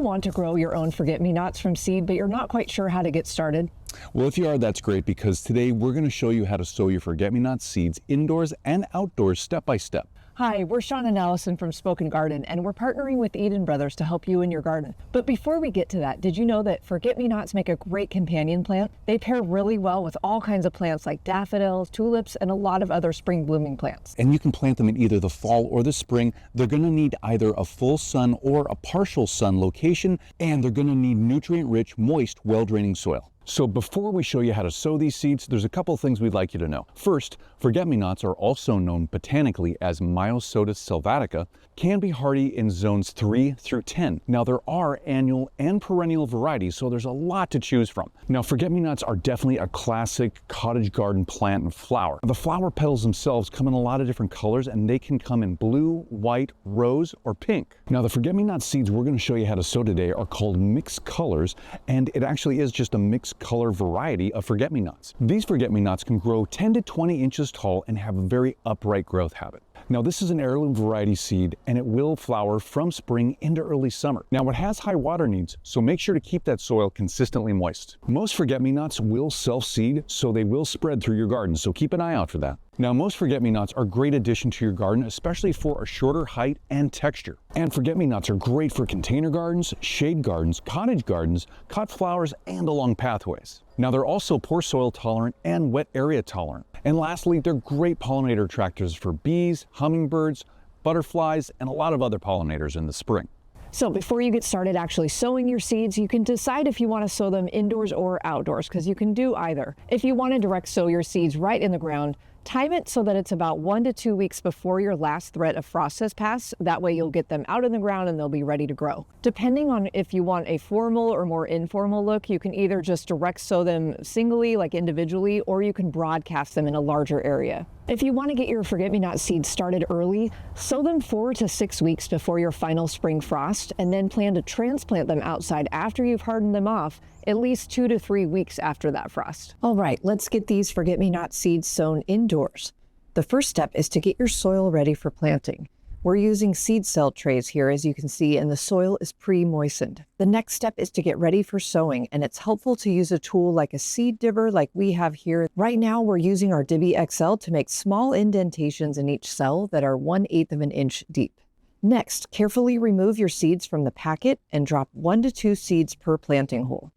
want to grow your own forget-me-nots from seed, but you're not quite sure how to get started? Well, if you are, that's great, because today we're going to show you how to sow your forget-me-not seeds indoors and outdoors step by step. Hi, we're Sean and Allison from Spoken Garden, and we're partnering with Eden Brothers to help you in your garden. But before we get to that, did you know that forget-me-nots make a great companion plant? They pair really well with all kinds of plants like daffodils, tulips, and a lot of other spring blooming plants. And you can plant them in either the fall or the spring. They're going to need either a full sun or a partial sun location, and they're going to need nutrient-rich, moist, well-draining soil. So before we show you how to sow these seeds, there's a couple of things we'd like you to know. First, forget-me-nots are also known botanically as Myosotis sylvatica, can be hardy in zones 3 through 10. Now there are annual and perennial varieties, so there's a lot to choose from. Now forget-me-nots are definitely a classic cottage garden plant and flower. The flower petals themselves come in a lot of different colors, and they can come in blue, white, rose, or pink. Now the forget-me-not seeds we're going to show you how to sow today are called mixed colors, and it actually is just a mixed color variety of forget-me-nots. These forget-me-nots can grow 10 to 20 inches tall and have a very upright growth habit. Now this is an heirloom variety seed, and it will flower from spring into early summer. Now it has high water needs, so make sure to keep that soil consistently moist. Most forget-me-nots will self-seed, so they will spread through your garden, so keep an eye out for that. Now most forget-me-nots are a great addition to your garden, especially for a shorter height and texture. And forget-me-nots are great for container gardens, shade gardens, cottage gardens, cut flowers, and along pathways. Now they're also poor soil tolerant and wet area tolerant. And lastly, they're great pollinator attractors for bees, hummingbirds, butterflies, and a lot of other pollinators in the spring. So before you get started actually sowing your seeds, you can decide if you want to sow them indoors or outdoors, because you can do either. If you want to direct sow your seeds right in the ground, time it so that it's about 1 to 2 weeks before your last threat of frost has passed. That way you'll get them out in the ground and they'll be ready to grow. Depending on if you want a formal or more informal look, you can either just direct sow them singly, like individually, or you can broadcast them in a larger area. If you want to get your forget-me-not seeds started early, sow them 4 to 6 weeks before your final spring frost, and then plan to transplant them outside after you've hardened them off, at least 2 to 3 weeks after that frost. All right, let's get these forget-me-not seeds sown indoors. The first step is to get your soil ready for planting. We're using seed cell trays here, as you can see, and the soil is pre-moistened. The next step is to get ready for sowing, and it's helpful to use a tool like a seed dibber like we have here. Right now, we're using our Diby XL to make small indentations in each cell that are 1/8 of an inch deep. Next, carefully remove your seeds from the packet and drop 1 to 2 seeds per planting hole.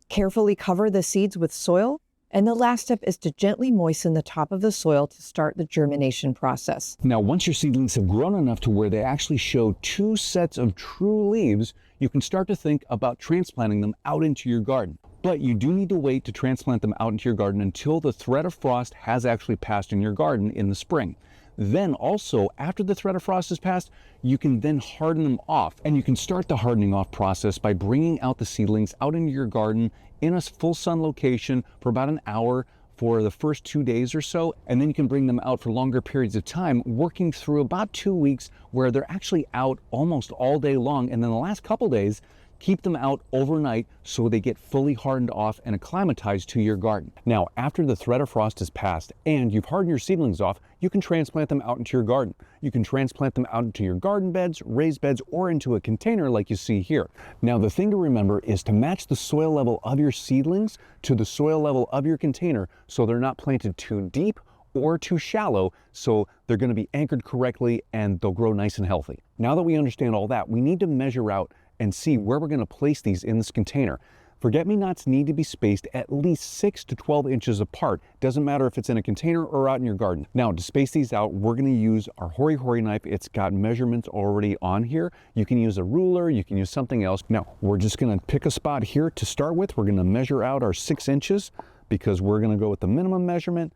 Carefully cover the seeds with soil. And the last step is to gently moisten the top of the soil to start the germination process. Now, once your seedlings have grown enough to where they actually show 2 sets of true leaves, you can start to think about transplanting them out into your garden. But you do need to wait to transplant them out into your garden until the threat of frost has actually passed in your garden in the spring. Then also, after the threat of frost has passed, you can then harden them off. And you can start the hardening off process by bringing out the seedlings out into your garden in a full sun location for about an hour for the first 2 days or so. And then you can bring them out for longer periods of time, working through about 2 weeks where they're actually out almost all day long. And then the last couple days, keep them out overnight so they get fully hardened off and acclimatized to your garden. Now, after the threat of frost has passed and you've hardened your seedlings off, you can transplant them out into your garden. You can transplant them out into your garden beds, raised beds, or into a container like you see here. Now, the thing to remember is to match the soil level of your seedlings to the soil level of your container so they're not planted too deep or too shallow, so they're going to be anchored correctly and they'll grow nice and healthy. Now that we understand all that, we need to measure out and see where we're going to place these in this container. Forget-me-nots need to be spaced at least 6 to 12 inches apart. Doesn't matter if it's in a container or out in your garden. Now, to space these out, we're going to use our Hori Hori knife. It's got measurements already on here. You can use a ruler, you can use something else. Now, we're just going to pick a spot here to start with. We're going to measure out our 6 inches because we're going to go with the minimum measurement.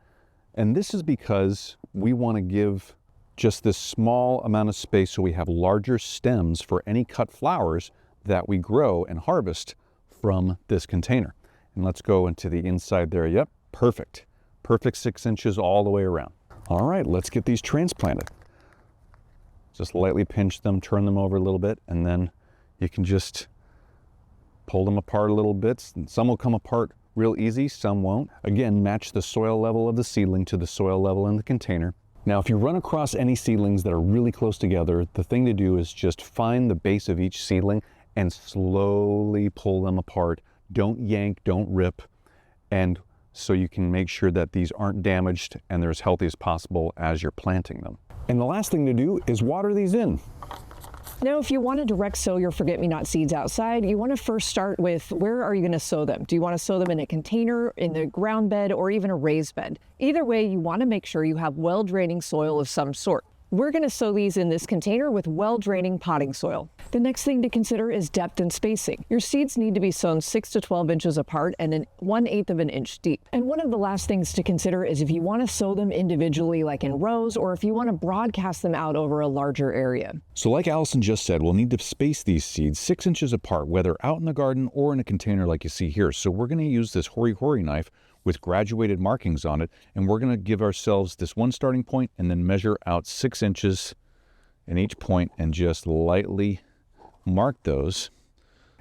And this is because we want to give just this small amount of space so we have larger stems for any cut flowers that we grow and harvest from this container. And let's go into the inside there. Yep, perfect. Perfect 6 inches all the way around. All right, let's get these transplanted. Just lightly pinch them, turn them over a little bit, and then you can just pull them apart a little bit. Some will come apart real easy, some won't. Again, match the soil level of the seedling to the soil level in the container. Now, if you run across any seedlings that are really close together, the thing to do is just find the base of each seedling and slowly pull them apart. Don't yank, don't rip, and so you can make sure that these aren't damaged and they're as healthy as possible as you're planting them. And the last thing to do is water these in. Now, if you want to direct sow your forget-me-not seeds outside, you want to first start with where are you going to sow them? Do you want to sow them in a container, in the ground bed, or even a raised bed? Either way, you want to make sure you have well-draining soil of some sort. We're going to sow these in this container with well-draining potting soil. The next thing to consider is depth and spacing. Your seeds need to be sown 6 to 12 inches apart and 1/8 of an inch deep. And one of the last things to consider is if you want to sow them individually, like in rows, or if you want to broadcast them out over a larger area. So like Allison just said, we'll need to space these seeds 6 inches apart, whether out in the garden or in a container like you see here. So we're going to use this hori-hori knife with graduated markings on it, and we're going to give ourselves this one starting point and then measure out 6 inches in each point and just lightly mark those.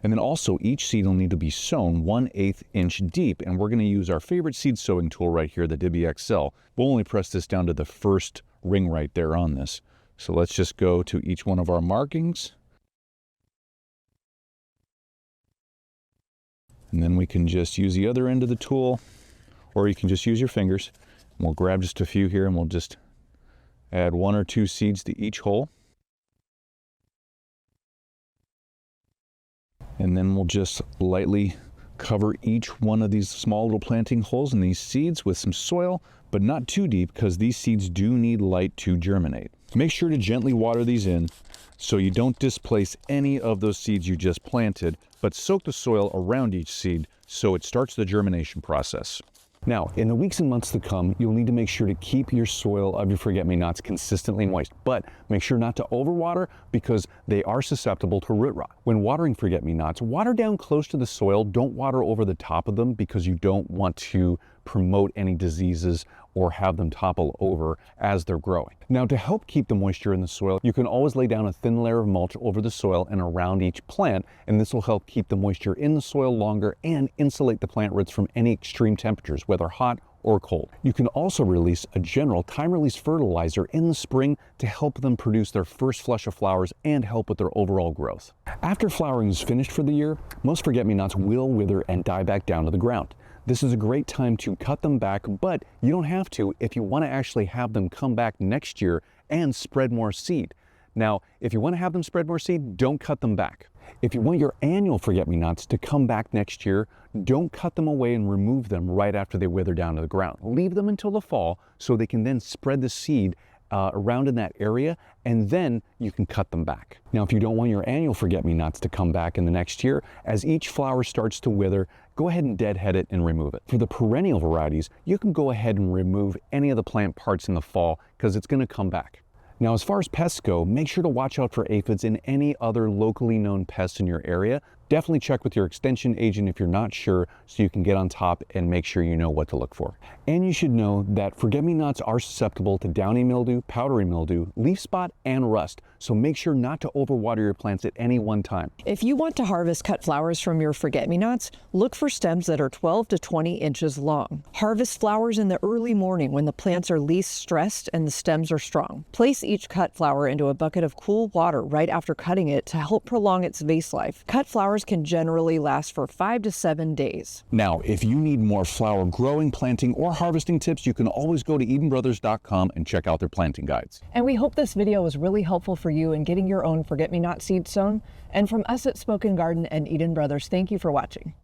And then also each seed will need to be sown 1/8 inch deep, and we're going to use our favorite seed sowing tool right here, the Diby XL. We'll only press this down to the first ring right there on this. So let's just go to each one of our markings, and then we can just use the other end of the tool, or you can just use your fingers. And we'll grab just a few here and we'll just add 1 or 2 seeds to each hole. And then we'll just lightly cover each one of these small little planting holes in these seeds with some soil, but not too deep because these seeds do need light to germinate. Make sure to gently water these in so you don't displace any of those seeds you just planted, but soak the soil around each seed so it starts the germination process. Now, in the weeks and months to come, you'll need to make sure to keep your soil of your forget-me-nots consistently moist, but make sure not to overwater because they are susceptible to root rot. When watering forget-me-nots, water down close to the soil. Don't water over the top of them because you don't want to promote any diseases or have them topple over as they're growing. Now, to help keep the moisture in the soil, you can always lay down a thin layer of mulch over the soil and around each plant, and this will help keep the moisture in the soil longer and insulate the plant roots from any extreme temperatures, whether hot or cold. You can also release a general time-release fertilizer in the spring to help them produce their first flush of flowers and help with their overall growth. After flowering is finished for the year, most forget-me-nots will wither and die back down to the ground. This is a great time to cut them back, but you don't have to if you want to actually have them come back next year and spread more seed. Now, if you want to have them spread more seed, don't cut them back. If you want your annual forget-me-nots to come back next year, don't cut them away and remove them right after they wither down to the ground. Leave them until the fall so they can then spread the seed around in that area, and then you can cut them back. Now, if you don't want your annual forget-me-nots to come back in the next year, as each flower starts to wither, go ahead and deadhead it and remove it. For the perennial varieties, you can go ahead and remove any of the plant parts in the fall because it's going to come back. Now, as far as pests go, make sure to watch out for aphids and any other locally known pests in your area. Definitely check with your extension agent if you're not sure so you can get on top and make sure you know what to look for. And you should know that forget-me-nots are susceptible to downy mildew, powdery mildew, leaf spot, and rust. So make sure not to overwater your plants at any one time. If you want to harvest cut flowers from your forget-me-nots, look for stems that are 12 to 20 inches long. Harvest flowers in the early morning when the plants are least stressed and the stems are strong. Place each cut flower into a bucket of cool water right after cutting it to help prolong its vase life. Cut flowers can generally last for 5 to 7 days. Now, if you need more flower growing, planting, or harvesting tips, you can always go to EdenBrothers.com and check out their planting guides. And we hope this video was really helpful for you in getting your own forget-me-not seeds sown. And from us at Spoken Garden and Eden Brothers, thank you for watching.